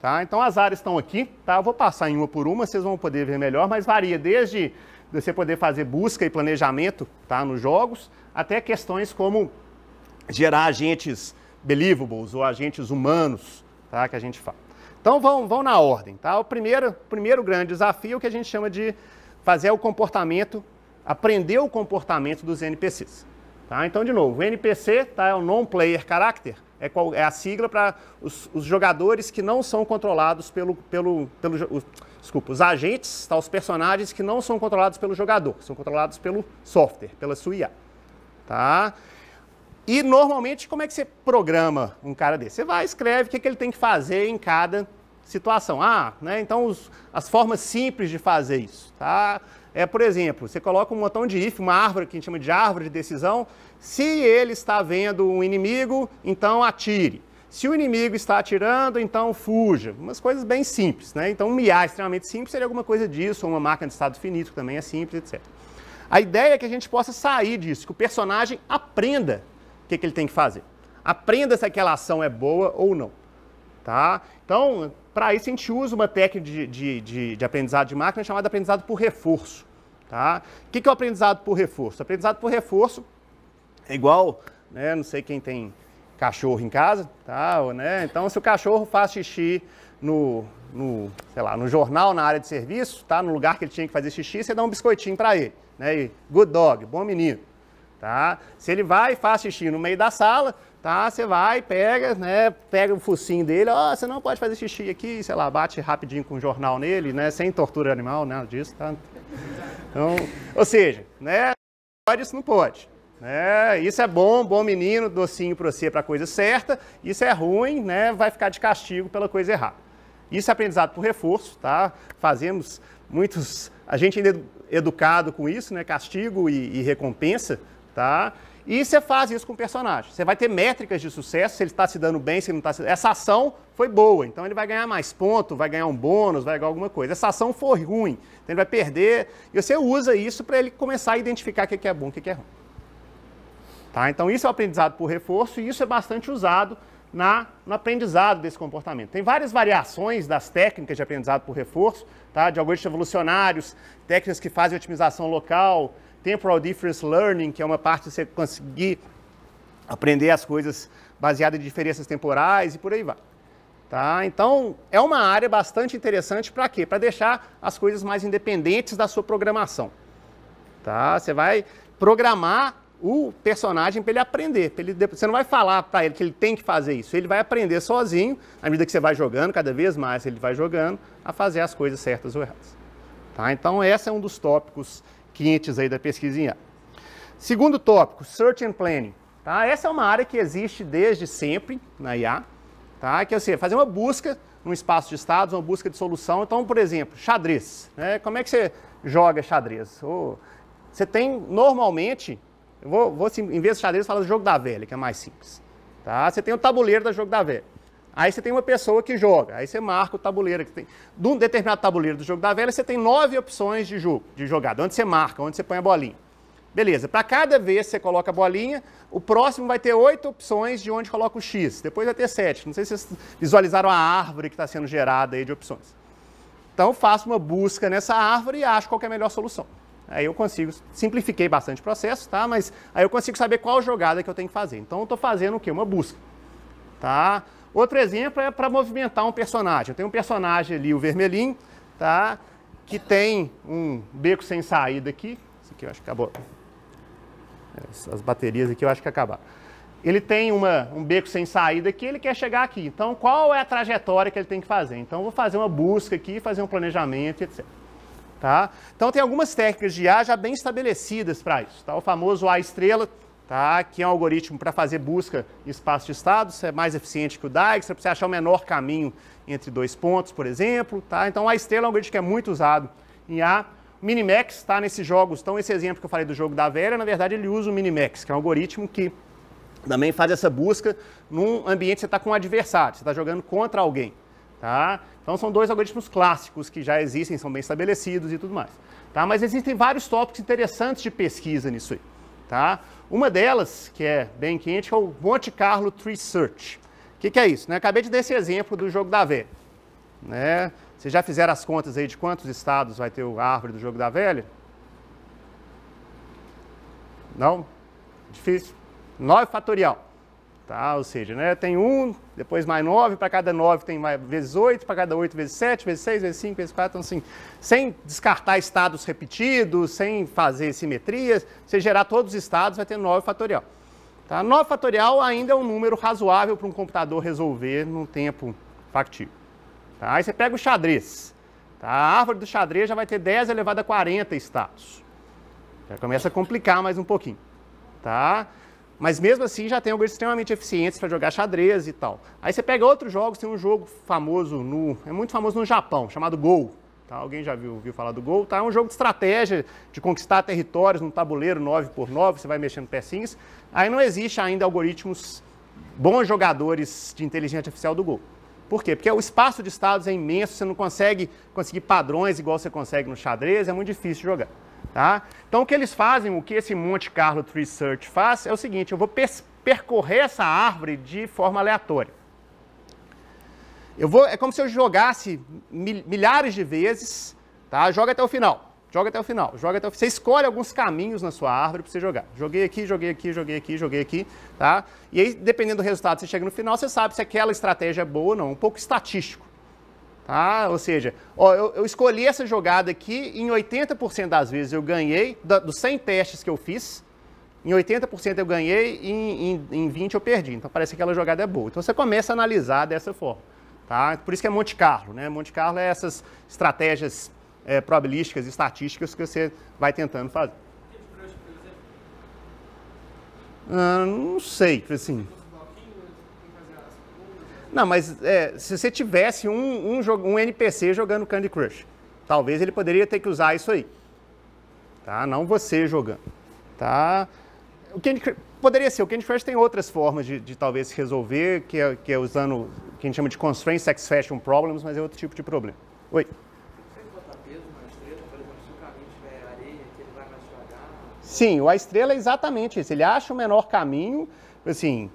Tá? Então as áreas estão aqui, tá? Eu vou passar em uma por uma, vocês vão poder ver melhor, mas varia desde você poder fazer busca e planejamento, tá, nos jogos, até questões como gerar agentes believables ou agentes humanos, tá, que a gente fala. Então vão na ordem. Tá? O primeiro grande desafio é o que a gente chama de fazer o comportamento, aprender o comportamento dos NPCs. Tá? Então, de novo, o NPC, tá, é o Non-Player Character, é a sigla para os jogadores que não são controlados os agentes, tá, os personagens que não são controlados pelo jogador, são controlados pelo software, pela sua IA. Tá? E normalmente, como é que você programa um cara desse? Você vai, escreve o que ele tem que fazer em cada situação. Né, então as formas simples de fazer isso. Tá? Por exemplo, você coloca um botão de if, uma árvore que a gente chama de árvore de decisão. Se ele está vendo um inimigo, então atire. Se o inimigo está atirando, então fuja. Umas coisas bem simples. Né? Então um IA extremamente simples seria alguma coisa disso, ou uma máquina de estado finito, que também é simples, etc. A ideia é que a gente possa sair disso, que o personagem aprenda o que ele tem que fazer. Aprenda se aquela ação é boa ou não. Tá? Então, para isso a gente usa uma técnica de aprendizado de máquina chamada aprendizado por reforço. Tá? O que é o aprendizado por reforço? O aprendizado por reforço é igual, né, não sei quem tem cachorro em casa, tá? Né? Então se o cachorro faz xixi sei lá, no jornal, na área de serviço, tá? No lugar que ele tinha que fazer xixi, você dá um biscoitinho para ele. Né? E, good dog, bom menino. Tá? Se ele vai e faz xixi no meio da sala, tá? Você vai, pega, né? Pega o focinho dele, você não pode fazer xixi aqui, sei lá, bate rapidinho com o jornal nele, né? Sem tortura animal, nada disso, tá? Então, ou seja, né? Isso não pode. Isso é bom menino, docinho para você, para a coisa certa. Isso é ruim, né? Vai ficar de castigo pela coisa errada. Isso é aprendizado por reforço, tá? Fazemos a gente ainda é educado com isso, né? Castigo e recompensa, tá? E você faz isso com o personagem. Você vai ter métricas de sucesso, se ele está se dando bem, se ele não está se dando. Essa ação foi boa, então ele vai ganhar mais ponto, vai ganhar um bônus, vai ganhar alguma coisa. Essa ação foi ruim, então ele vai perder. E você usa isso para ele começar a identificar o que é bom e o que é ruim. Tá? Então isso é o aprendizado por reforço e isso é bastante usado no aprendizado desse comportamento. Tem várias variações das técnicas de aprendizado por reforço, tá? De algoritmos evolucionários, técnicas que fazem otimização local, Temporal Difference Learning, que é uma parte de você conseguir aprender as coisas baseadas em diferenças temporais e por aí vai. Tá? Então, é uma área bastante interessante para quê? Para deixar as coisas mais independentes da sua programação. Tá? Você vai programar o personagem para ele aprender. Você não vai falar para ele que ele tem que fazer isso. Ele vai aprender sozinho, à medida que você vai jogando, cada vez mais ele vai jogando, a fazer as coisas certas ou erradas. Tá? Então, esse é um dos tópicos quentes aí da pesquisa em IA. Segundo tópico, Search and Planning. Tá? Essa é uma área que existe desde sempre na IA, tá? Que é assim, fazer uma busca num espaço de estados, uma busca de solução. Então, por exemplo, xadrez. Né? Como é que você joga xadrez? Você tem, normalmente, em vez de xadrez, fala do jogo da velha, que é mais simples. Tá? Você tem o tabuleiro do jogo da velha. Aí você tem uma pessoa que joga, aí você marca o tabuleiro. De um determinado tabuleiro do jogo da velha, você tem 9 opções de jogo, de jogada, onde você marca, onde você põe a bolinha. Beleza, para cada vez que você coloca a bolinha, o próximo vai ter 8 opções de onde coloca o X, depois vai ter 7. Não sei se vocês visualizaram a árvore que está sendo gerada aí de opções. Então eu faço uma busca nessa árvore e acho qual que é a melhor solução. Aí eu consigo, simplifiquei bastante o processo, tá? Mas aí eu consigo saber qual jogada que eu tenho que fazer. Então eu estou fazendo o quê? Uma busca. Tá? Outro exemplo é para movimentar um personagem. Eu tenho um personagem ali, o vermelhinho, tá? Que tem um beco sem saída aqui. Isso aqui eu acho que acabou. As baterias aqui eu acho que acabaram. Ele tem um beco sem saída aqui, ele quer chegar aqui. Então, qual é a trajetória que ele tem que fazer? Então, eu vou fazer uma busca aqui, fazer um planejamento, etc. Tá? Então, tem algumas técnicas de IA já bem estabelecidas para isso. Tá? O famoso A estrela, tá? Que é um algoritmo para fazer busca em espaço de estados, é mais eficiente que o Dijkstra, para você achar o menor caminho entre 2 pontos, por exemplo. Tá? Então, a estrela é um algoritmo que é muito usado em IA. Minimax está nesses jogos, então esse exemplo que eu falei do jogo da velha, na verdade ele usa o Minimax, que é um algoritmo que também faz essa busca num ambiente que você está com um adversário, você está jogando contra alguém. Tá? Então são 2 algoritmos clássicos que já existem, são bem estabelecidos e tudo mais. Tá? Mas existem vários tópicos interessantes de pesquisa nisso aí. Tá? Uma delas, que é bem quente, é o Monte Carlo Tree Search. O que é isso? Né? Acabei de dar esse exemplo do jogo da velha. né? Vocês já fizeram as contas aí de quantos estados vai ter a árvore do jogo da velha? Não? Difícil. 9 fatorial. Tá? Ou seja, né, tem 1, depois mais 9, para cada 9 tem mais vezes 8, para cada 8 vezes 7, vezes 6, vezes 5, vezes 4. Então, assim, sem descartar estados repetidos, sem fazer simetrias, se gerar todos os estados, vai ter 9 fatorial. Tá? 9 fatorial ainda é um número razoável para um computador resolver num tempo factível. Tá? Aí você pega o xadrez. Tá? A árvore do xadrez já vai ter 10 elevado a 40 estados. Já começa a complicar mais um pouquinho. Tá? Mas mesmo assim já tem algoritmos extremamente eficientes para jogar xadrez e tal. Aí você pega outros jogos, tem um jogo famoso, é muito famoso no Japão, chamado Go. Tá? Alguém já viu falar do Go? Tá? É um jogo de estratégia, de conquistar territórios num tabuleiro 9x9, você vai mexendo pecinhas. Aí não existe ainda algoritmos, bons jogadores de inteligência artificial do Go. Por quê? Porque o espaço de estados é imenso, você não consegue conseguir padrões igual você consegue no xadrez, é muito difícil de jogar. Tá? Então o que eles fazem, o que esse Monte Carlo Tree Search faz é o seguinte, eu vou percorrer essa árvore de forma aleatória. É como se eu jogasse milhares de vezes, tá? Joga até o final, joga até o final, joga até o final. Você escolhe alguns caminhos na sua árvore para você jogar. Joguei aqui, joguei aqui, joguei aqui, joguei aqui, tá? E aí, dependendo do resultado, você chega no final, você sabe se aquela estratégia é boa ou não, um pouco estatístico. Tá? Ou seja, ó, eu escolhi essa jogada aqui, em 80% das vezes eu ganhei, dos 100 testes que eu fiz, em 80% eu ganhei e em 20% eu perdi. Então parece que aquela jogada é boa. Então você começa a analisar dessa forma. Tá? Por isso que é Monte Carlo. Né? Monte Carlo é essas estratégias probabilísticas e estatísticas que você vai tentando fazer. Não sei, assim... Não, mas se você tivesse um NPC jogando Candy Crush, talvez ele poderia ter que usar isso aí. Tá? Não você jogando. Tá? O poderia ser. O Candy Crush tem outras formas de talvez se resolver, que é usando o que a gente chama de Constraint Satisfaction Problems, mas é outro tipo de problema. Oi? Você botar peso na estrela, por exemplo, se o caminho tiver areia, que ele vai mais devagar? Sim, o A estrela é exatamente isso. Ele acha o menor caminho, assim...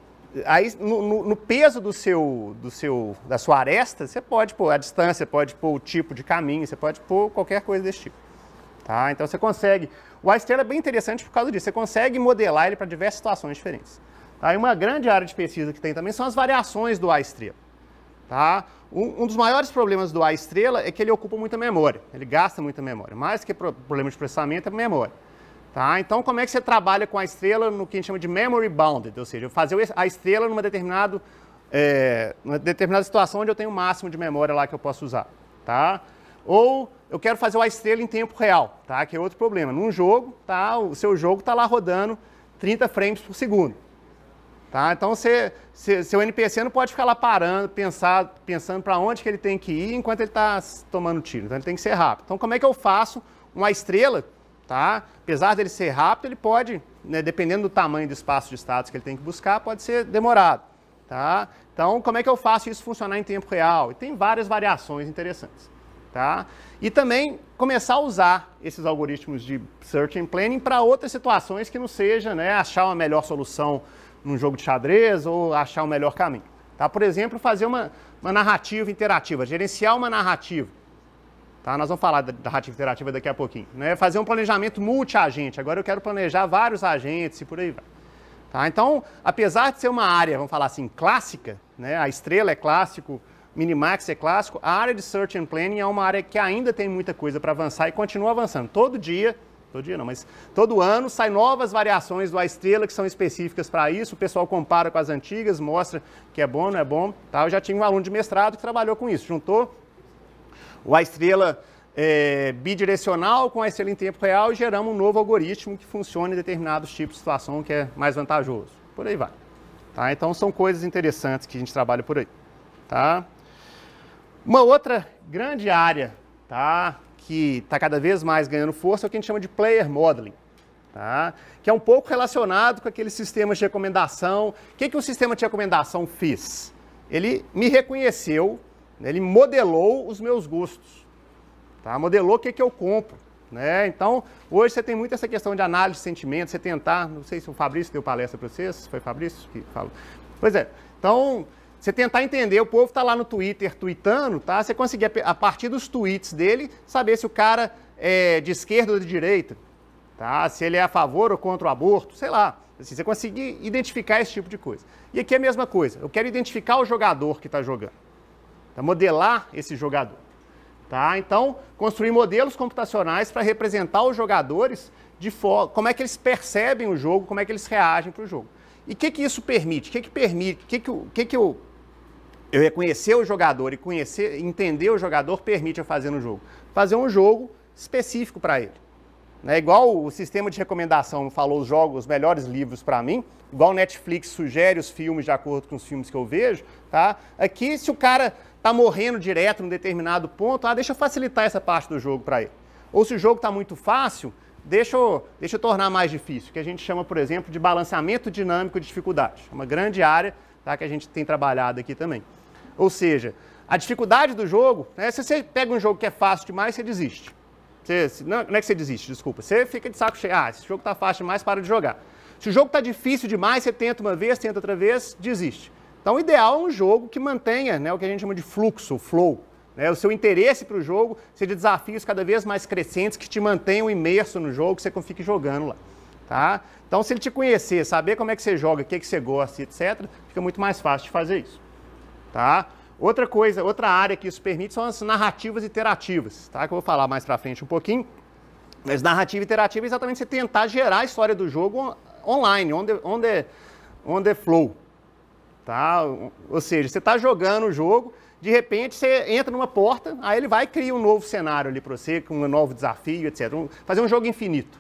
Aí, no peso da sua aresta, você pode pôr a distância, pode pôr o tipo de caminho, você pode pôr qualquer coisa desse tipo. Tá? Então, você consegue... O A-estrela é bem interessante por causa disso. Você consegue modelar ele para diversas situações diferentes. Tá? E uma grande área de pesquisa que tem também são as variações do A-estrela. Tá? Um dos maiores problemas do A-estrela é que ele ocupa muita memória. Ele gasta muita memória. Mais que problema de processamento é memória. Tá? Então, como é que você trabalha com a estrela no que a gente chama de memory bounded? Ou seja, fazer a estrela numa determinada situação onde eu tenho o máximo de memória lá que eu posso usar. Tá? Ou eu quero fazer a estrela em tempo real, tá? Que é outro problema. Num jogo, tá? O seu jogo está lá rodando 30 frames por segundo. Tá? Então, seu NPC não pode ficar lá parando, pensando para onde que ele tem que ir enquanto ele está tomando tiro. Então, ele tem que ser rápido. Então, como é que eu faço uma estrela? Tá? Apesar dele ser rápido, ele pode, né, dependendo do tamanho do espaço de status que ele tem que buscar, pode ser demorado. Tá? Então, como é que eu faço isso funcionar em tempo real? E tem várias variações interessantes. Tá? E também começar a usar esses algoritmos de Search and Planning para outras situações que não seja, né, achar uma melhor solução num jogo de xadrez ou achar o melhor caminho. Tá? Por exemplo, fazer uma narrativa interativa, gerenciar uma narrativa. Tá? Nós vamos falar da narrativa interativa daqui a pouquinho. Né? Fazer um planejamento multi-agente. Agora eu quero planejar vários agentes e por aí vai. Tá? Então, apesar de ser uma área, vamos falar assim, clássica, né? A estrela é clássico, Minimax é clássico, a área de Search and Planning é uma área que ainda tem muita coisa para avançar e continua avançando. Todo dia não, mas todo ano sai novas variações do A estrela que são específicas para isso, o pessoal compara com as antigas, mostra que é bom, não é bom. Tá? Eu já tinha um aluno de mestrado que trabalhou com isso, juntou o A estrela bidirecional com a estrela em tempo real e geramos um novo algoritmo que funciona em determinados tipos de situação que é mais vantajoso. Por aí vai. Tá? Então são coisas interessantes que a gente trabalha por aí. Tá? Uma outra grande área, tá, que está cada vez mais ganhando força é o que a gente chama de Player Modeling. Tá? Que é um pouco relacionado com aqueles sistemas de recomendação. O que o sistema de recomendação fez? Ele me reconheceu, ele modelou os meus gostos. Tá? Modelou o que eu compro. Né? Então, hoje você tem muito essa questão de análise de sentimentos, você tentar, não sei se o Fabrício deu palestra para vocês, foi o Fabrício que falou. Pois é, então, você tentar entender, o povo está lá no Twitter tweetando, tá? Você conseguir, a partir dos tweets dele, saber se o cara é de esquerda ou de direita, tá? Se ele é a favor ou contra o aborto, sei lá. Assim, você conseguir identificar esse tipo de coisa. E aqui é a mesma coisa, eu quero identificar o jogador que está jogando, tá? Modelar esse jogador. Tá? Então, construir modelos computacionais para representar os jogadores de forma, como é que eles percebem o jogo, como é que eles reagem para o jogo. E o que isso permite? Eu reconhecer o jogador e entender o jogador permite eu fazer no jogo? Fazer um jogo específico para ele. Né? Igual o sistema de recomendação falou os melhores livros para mim, igual o Netflix sugere os filmes de acordo com os filmes que eu vejo, tá? Aqui, se o cara está morrendo direto num determinado ponto, deixa eu facilitar essa parte do jogo para ele. Ou se o jogo está muito fácil, deixa eu tornar mais difícil, que a gente chama, por exemplo, de balanceamento dinâmico de dificuldade. É uma grande área, tá, que a gente tem trabalhado aqui também. Ou seja, a dificuldade do jogo, né, se você pega um jogo que é fácil demais, você desiste. Não é que você desiste, desculpa. Você fica de saco cheio. Esse jogo está fácil demais, para de jogar. Se o jogo está difícil demais, você tenta uma vez, tenta outra vez, desiste. Então, o ideal é um jogo que mantenha, né, o que a gente chama de fluxo, o flow. Né, o seu interesse para o jogo seja desafios cada vez mais crescentes que te mantenham imerso no jogo, que você fique jogando lá. Tá? Então, se ele te conhecer, saber como é que você joga, o que você gosta, etc., fica muito mais fácil de fazer isso. Tá? Outra coisa, outra área que isso permite são as narrativas iterativas, tá? Que eu vou falar mais para frente um pouquinho. Mas narrativa iterativa é exatamente você tentar gerar a história do jogo online, on the flow. Tá? Ou seja, você está jogando o jogo, de repente você entra numa porta, aí ele vai e cria um novo cenário ali para você, com um novo desafio, etc. Fazer um jogo infinito.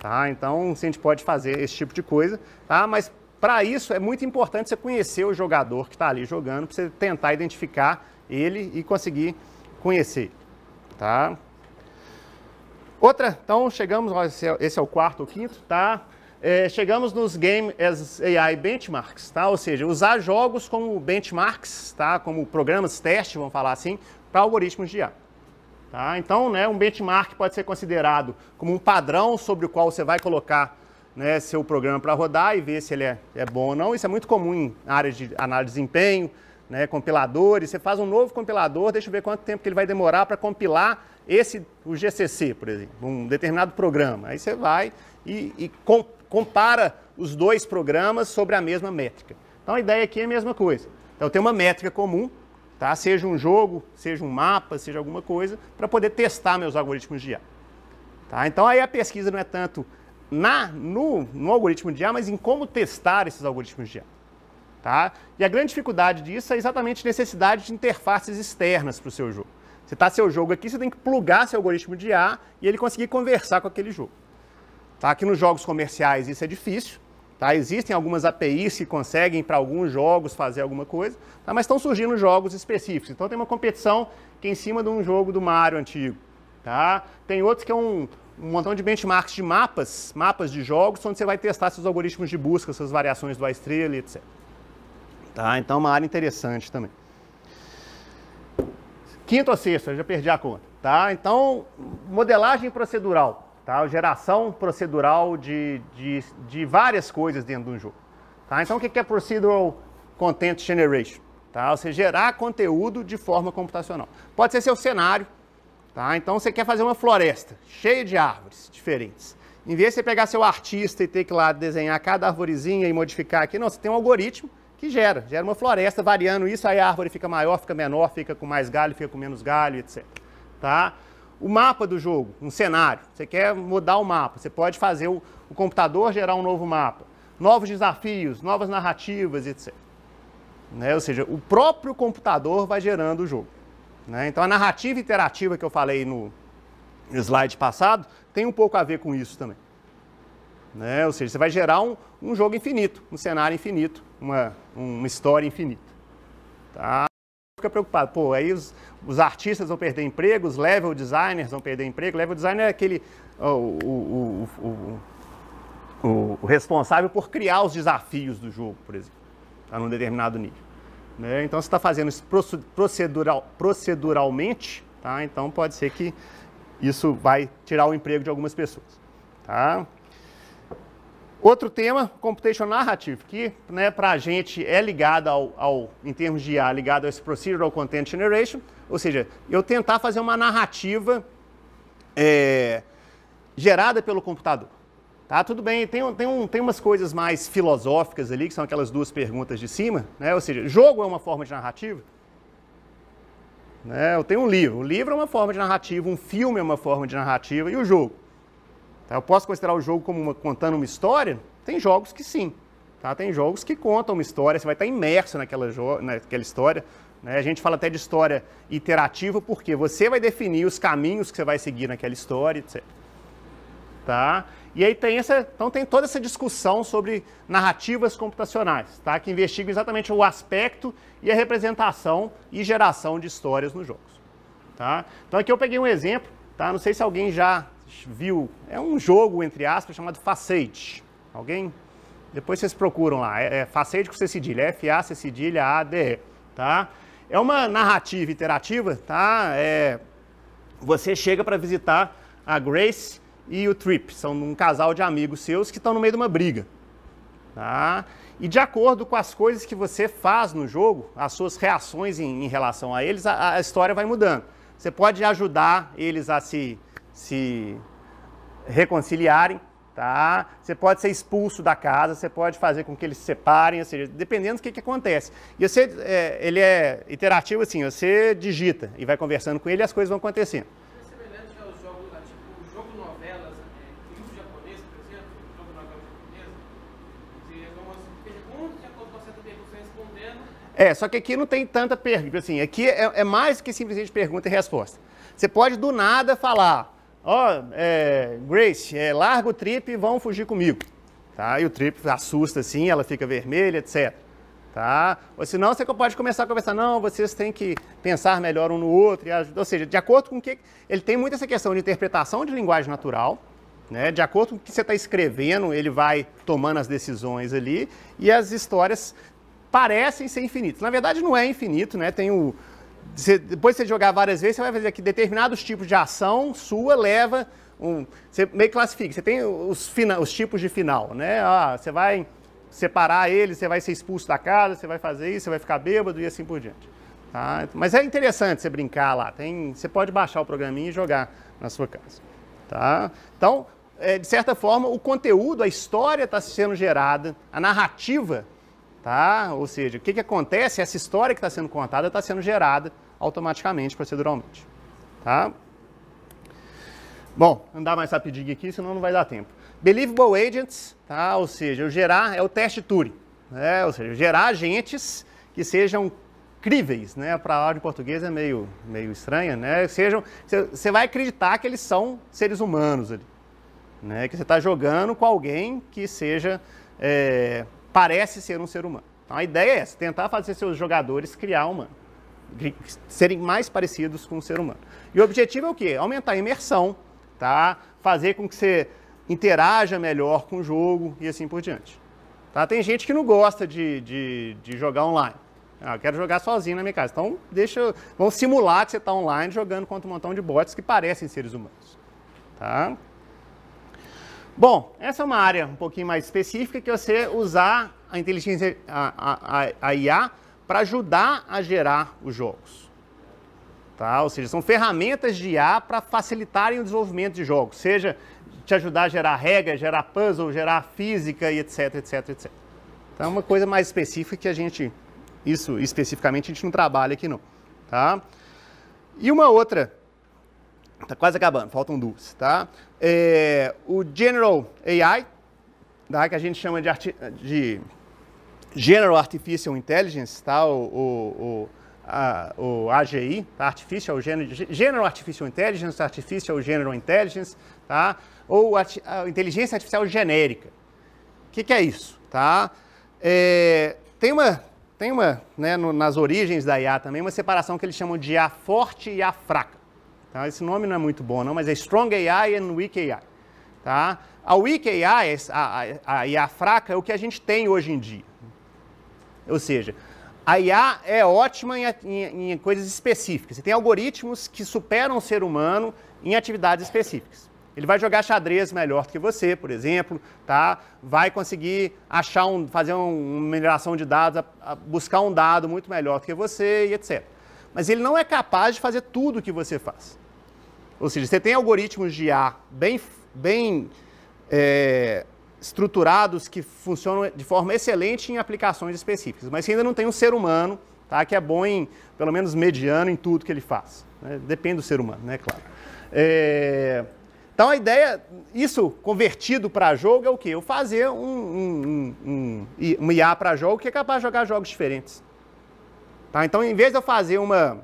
Tá? Então, a gente pode fazer esse tipo de coisa, tá? Mas para isso é muito importante você conhecer o jogador que está ali jogando, para você tentar identificar ele e conseguir conhecer. Tá? Então chegamos, esse é o quarto ou quinto, tá? Chegamos nos Game as AI Benchmarks, tá? Ou seja, usar jogos como benchmarks, tá? Como programas teste, vamos falar assim, para algoritmos de IA. Tá? Então, né, um benchmark pode ser considerado como um padrão sobre o qual você vai colocar, né, seu programa para rodar e ver se ele é bom ou não. Isso é muito comum em áreas de análise de desempenho, né, compiladores. Você faz um novo compilador, deixa eu ver quanto tempo que ele vai demorar para compilar o GCC, por exemplo, um determinado programa. Aí você vai e compara os dois programas sobre a mesma métrica. Então a ideia aqui é a mesma coisa. Então tem uma métrica comum, tá? Seja um jogo, seja um mapa, seja alguma coisa, para poder testar meus algoritmos de IA. Tá? Então aí a pesquisa não é tanto no algoritmo de IA, mas em como testar esses algoritmos de IA. Tá? E a grande dificuldade disso é exatamente a necessidade de interfaces externas para o seu jogo. Você está seu jogo aqui, você tem que plugar seu algoritmo de IA e ele conseguir conversar com aquele jogo. Tá? Aqui nos jogos comerciais isso é difícil. Tá? Existem algumas APIs que conseguem para alguns jogos fazer alguma coisa, tá? Mas estão surgindo jogos específicos. Então tem uma competição que é em cima de um jogo do Mario antigo. Tá? Tem outros que é um montão de benchmarks de mapas de jogos, onde você vai testar seus algoritmos de busca, suas variações do A-estrela e etc. Tá? Então é uma área interessante também. Quinto ou sexto, eu já perdi a conta. Tá? Então, modelagem procedural. Tá? Geração procedural de várias coisas dentro de um jogo. Tá? Então, o que é Procedural Content Generation? Tá? Você gerar conteúdo de forma computacional. Pode ser seu cenário. Tá? Então, você quer fazer uma floresta cheia de árvores diferentes. Em vez de você pegar seu artista e ter que ir lá desenhar cada arvorezinha e modificar aqui, não, você tem um algoritmo que gera uma floresta, variando isso, aí a árvore fica maior, fica menor, fica com mais galho, fica com menos galho, etc. Tá? O mapa do jogo, um cenário, você quer mudar o mapa, você pode fazer o computador gerar um novo mapa, novos desafios, novas narrativas, etc. Né? Ou seja, o próprio computador vai gerando o jogo. Né? Então a narrativa interativa que eu falei no slide passado tem um pouco a ver com isso também. Né? Ou seja, você vai gerar um jogo infinito, um cenário infinito, uma história infinita. Tá? Fica preocupado, pô, aí os artistas vão perder emprego, os level designers vão perder emprego. Level designer é aquele o responsável por criar os desafios do jogo, por exemplo, tá, num determinado nível. Né? Então, você está fazendo isso proceduralmente, tá? Então pode ser que isso vai tirar o emprego de algumas pessoas. Tá? Outro tema, Computation Narrative, que, né, para a gente é ligado em termos de IA, ligado a esse Procedural Content Generation, ou seja, eu tentar fazer uma narrativa gerada pelo computador. Tá, tudo bem, tem umas coisas mais filosóficas ali, que são aquelas duas perguntas de cima, né? Ou seja, jogo é uma forma de narrativa? Né? Eu tenho um livro, o livro é uma forma de narrativa, um filme é uma forma de narrativa, e o jogo? Tá, eu posso considerar o jogo como contando uma história? Tem jogos que sim, tá? Tem jogos que contam uma história, você vai estar imerso naquela história, né? A gente fala até de história iterativa, porque você vai definir os caminhos que você vai seguir naquela história, etc. Tá? E aí então tem toda essa discussão sobre narrativas computacionais, tá? Que investigam exatamente o aspecto e a representação e geração de histórias nos jogos. Tá? Então aqui eu peguei um exemplo, tá? Não sei se alguém já viu, é um jogo, entre aspas, chamado Facade. Alguém? Depois vocês procuram lá, Facade com C cedilha, F-A-C cedilha A-D-E. Tá? É uma narrativa iterativa, tá? Você chega para visitar a Grace e o Trip, são um casal de amigos seus que estão no meio de uma briga. Tá? E de acordo com as coisas que você faz no jogo, as suas reações em relação a eles, a história vai mudando. Você pode ajudar eles a se reconciliarem, tá? Você pode ser expulso da casa, você pode fazer com que eles se separem, ou seja, dependendo do que acontece. E ele é iterativo assim, você digita e vai conversando com ele e as coisas vão acontecendo. Só que aqui não tem tanta pergunta, assim, aqui é mais que simplesmente pergunta e resposta. Você pode do nada falar, Grace, larga o Trip e vão fugir comigo. Tá? E o Trip assusta assim, ela fica vermelha, etc. Tá? Ou senão você pode começar a conversar, não, vocês têm que pensar melhor um no outro, ou seja, de acordo com o que... Ele tem muito essa questão de interpretação de linguagem natural, né? De acordo com o que você está escrevendo, ele vai tomando as decisões ali, e as histórias parecem ser infinitos. Na verdade, não é infinito, né? Depois de você jogar várias vezes, você vai ver que determinados tipos de ação sua leva você meio que classifica. Você tem os tipos de final, né? Você vai separar eles, você vai ser expulso da casa, você vai fazer isso, você vai ficar bêbado e assim por diante. Tá? Mas é interessante você brincar lá. Você pode baixar o programinha e jogar na sua casa. Tá? Então, de certa forma, o conteúdo, a história está sendo gerada, a narrativa. Tá? Ou seja, o que acontece? Essa história que está sendo contada está sendo gerada automaticamente, proceduralmente. Tá? Bom, andar mais rapidinho aqui, senão não vai dar tempo. Believable Agents, tá? Ou seja, é o teste Turing. Né? Ou seja, gerar agentes que sejam críveis. Né? A palavra em português é meio estranha. Né? Você vai acreditar que eles são seres humanos ali. Né? Que você está jogando com alguém que seja... parece ser um ser humano. Então, a ideia é essa, tentar fazer seus jogadores criar humano, serem mais parecidos com um ser humano. E o objetivo é o quê? Aumentar a imersão, tá? Fazer com que você interaja melhor com o jogo e assim por diante. Tá? Tem gente que não gosta de jogar online. Eu quero jogar sozinho na minha casa. Então, vamos simular que você está online jogando contra um montão de bots que parecem seres humanos. Tá? Bom, essa é uma área um pouquinho mais específica, que é você usar a inteligência, a IA, para ajudar a gerar os jogos. Tá? Ou seja, são ferramentas de IA para facilitarem o desenvolvimento de jogos, seja te ajudar a gerar regras, gerar puzzle, gerar física e etc, etc, etc. Então é uma coisa mais específica que isso especificamente a gente não trabalha aqui não. Tá? E uma outra... Está quase acabando, faltam duas, tá? O General AI, tá? Que a gente chama de General Artificial Intelligence, tá? O AGI, tá? General Artificial Intelligence, Artificial General Intelligence, tá? Ou a inteligência artificial genérica. O que é isso, tá? Tem uma, né, nas origens da IA também, uma separação que eles chamam de IA forte e IA fraca. Tá? Esse nome não é muito bom, não, mas é Strong AI e Weak AI. Tá? A Weak AI, a IA fraca, é o que a gente tem hoje em dia. Ou seja, a IA é ótima em coisas específicas. Você tem algoritmos que superam o ser humano em atividades específicas. Ele vai jogar xadrez melhor do que você, por exemplo, tá? Vai conseguir achar fazer uma mineração de dados, buscar um dado muito melhor do que você e etc. Mas ele não é capaz de fazer tudo o que você faz. Ou seja, você tem algoritmos de IA bem estruturados que funcionam de forma excelente em aplicações específicas, mas você ainda não tem um ser humano, tá? Que é bom em, pelo menos mediano, em tudo que ele faz. Né? Depende do ser humano, né? Claro. Então a ideia, isso convertido para jogo é o quê? Eu fazer um IA para jogo que é capaz de jogar jogos diferentes. Tá? Então, em vez de eu fazer uma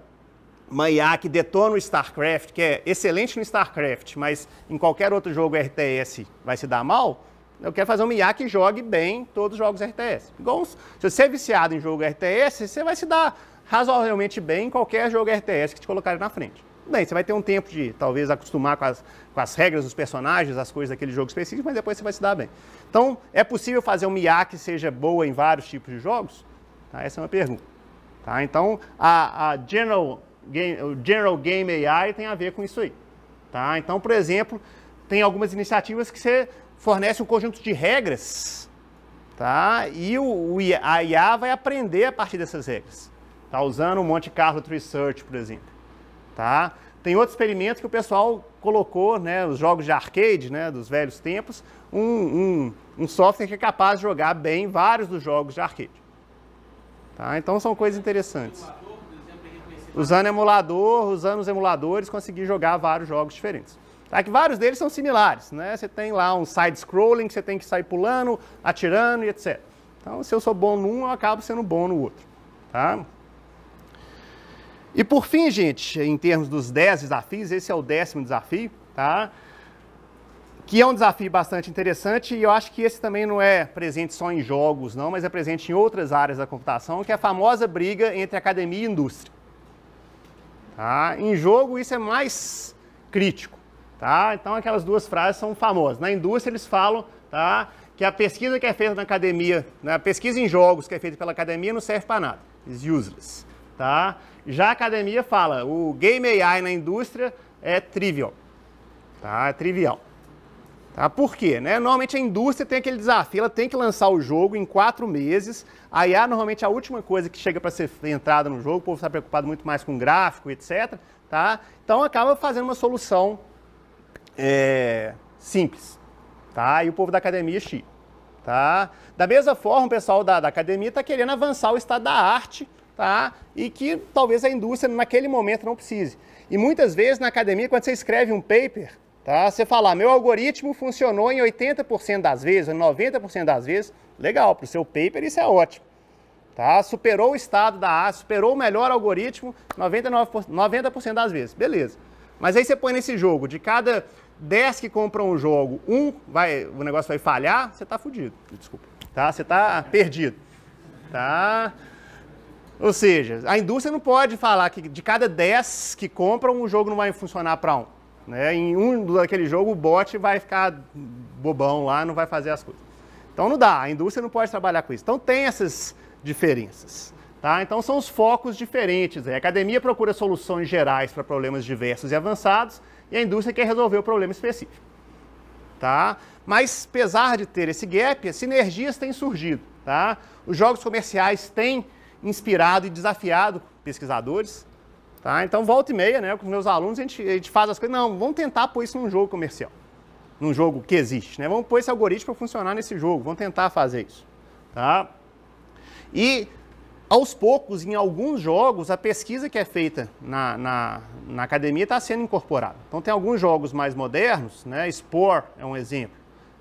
IA que detona o StarCraft, que é excelente no StarCraft, mas em qualquer outro jogo RTS vai se dar mal, eu quero fazer uma IA que jogue bem todos os jogos RTS. Igual, se você é viciado em jogo RTS, você vai se dar razoavelmente bem em qualquer jogo RTS que te colocarem na frente. Bem, você vai ter um tempo de, talvez, acostumar com as regras dos personagens, as coisas daquele jogo específico, mas depois você vai se dar bem. Então, é possível fazer uma IA que seja boa em vários tipos de jogos? Tá? Essa é uma pergunta. Tá? Então, o General Game AI tem a ver com isso aí. Tá? Então, por exemplo, tem algumas iniciativas que você fornece um conjunto de regras, tá? E a IA vai aprender a partir dessas regras. Tá? Usando o Monte Carlo Tree Search, por exemplo. Tá? Tem outro experimento que o pessoal colocou, né, os jogos de arcade, né, dos velhos tempos, um software que é capaz de jogar bem vários dos jogos de arcade. Tá? Então são coisas interessantes. Usando os emuladores, conseguir jogar vários jogos diferentes. Tá? Que vários deles são similares, né? Você tem lá um side-scrolling que você tem que sair pulando, atirando e etc. Então, se eu sou bom num, eu acabo sendo bom no outro. Tá? E por fim, gente, em termos dos 10 desafios, esse é o 10º desafio, tá? Que é um desafio bastante interessante e eu acho que esse também não é presente só em jogos, não, mas é presente em outras áreas da computação, que é a famosa briga entre academia e indústria. Tá? Em jogo, isso é mais crítico. Tá? Então, aquelas duas frases são famosas. Na indústria, eles falam, tá, que a pesquisa que é feita na academia, né, a pesquisa em jogos que é feita pela academia não serve para nada. Is useless. Tá? Já a academia fala, o Game AI na indústria é trivial. Tá? É trivial. Tá? Por quê? Né? Normalmente a indústria tem aquele desafio, ela tem que lançar o jogo em 4 meses. A IA normalmente é a última coisa que chega para ser entrada no jogo, o povo está preocupado muito mais com gráfico, etc. Tá? Então acaba fazendo uma solução simples. Tá? E o povo da academia chia. Tá? Da mesma forma, o pessoal da academia está querendo avançar o estado da arte, tá? E que talvez a indústria naquele momento não precise. E muitas vezes na academia, quando você escreve um paper, tá? Você fala, meu algoritmo funcionou em 80% das vezes, em 90% das vezes, legal, para o seu paper isso é ótimo. Tá? Superou o estado da arte, superou o melhor algoritmo 90% das vezes, beleza. Mas aí você põe nesse jogo, de cada 10 que compram um jogo, o negócio vai falhar, você está fudido, desculpa. Tá? Você está perdido. Tá? Ou seja, a indústria não pode falar que de cada 10 que compram, um jogo não vai funcionar para um. Né? Em daquele jogo, o bot vai ficar bobão lá, não vai fazer as coisas. Então não dá, a indústria não pode trabalhar com isso. Então tem essas diferenças. Tá? Então são os focos diferentes. A academia procura soluções gerais para problemas diversos e avançados, e a indústria quer resolver o problema específico. Tá? Mas, apesar de ter esse gap, as sinergias têm surgido. Tá? Os jogos comerciais têm inspirado e desafiado pesquisadores. Tá? Então, volta e meia, né, com os meus alunos, a gente faz as coisas. Não, vamos tentar pôr isso num jogo comercial. Num jogo que existe. Né? Vamos pôr esse algoritmo para funcionar nesse jogo. Vamos tentar fazer isso. Tá? E, aos poucos, em alguns jogos, a pesquisa que é feita na academia está sendo incorporada. Então, tem alguns jogos mais modernos, né? Spore é um exemplo.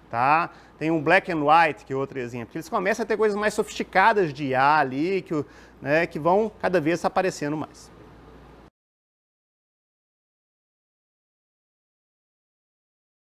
Tá? Tem um Black and White, que é outro exemplo. Eles começam a ter coisas mais sofisticadas de IA ali, que vão cada vez aparecendo mais.